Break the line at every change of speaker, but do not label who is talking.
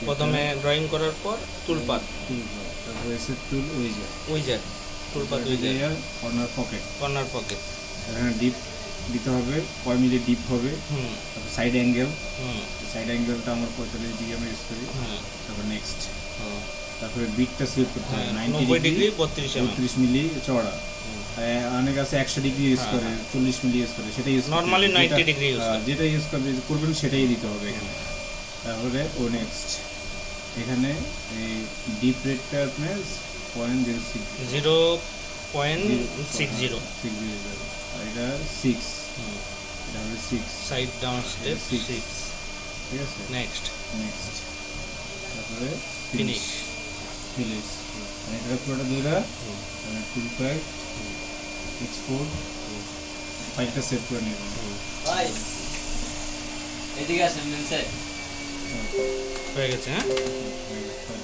প্রথমে ড্রয়িং করার পর টুলপাত,
তারপর এসে টুল
উইজার, টুলপাত উইজার,
কর্নার পকেট
পকেট।
এখানে ডিপ দিতে হবে, কয় মিলি ডিপ হবে। তারপর সাইড অ্যাঙ্গেল, সাইড অ্যাঙ্গেলটা আমরা 45 ডিগ্রি আমরা ইউজ করি। তারপর নেক্সট, তারপরে বিটটা সিলেক্ট করতে হবে
90 ডিগ্রি
32 মিলি চওড়া। অনেক আছে 100 ডিগ্রি ইউজ করে, 40 মিলি ইউজ করে, সেটা ইউজ
নরমালি 90 ডিগ্রি ইউজ করে।
যেটা ইউজ করবেন সেটাই দিতে হবে এখানে। তারপরে নেক্সট এখানে এই ডিপ রেটটা আপনার
0.60,
আর এটা 6, এটা হবে 6,
সাইড ডাউন স্টেপ 6।
ঠিক আছে।
নেক্সট
তারপরে
ফিনিশ।
মানে এটা পুরোটা দুইটা টুল প্যাক এক্সপোর্ট ফাইলটা সেভ করে নেবেন।
ভাই এদিকে আসেন
হয়ে গেছে। হ্যাঁ।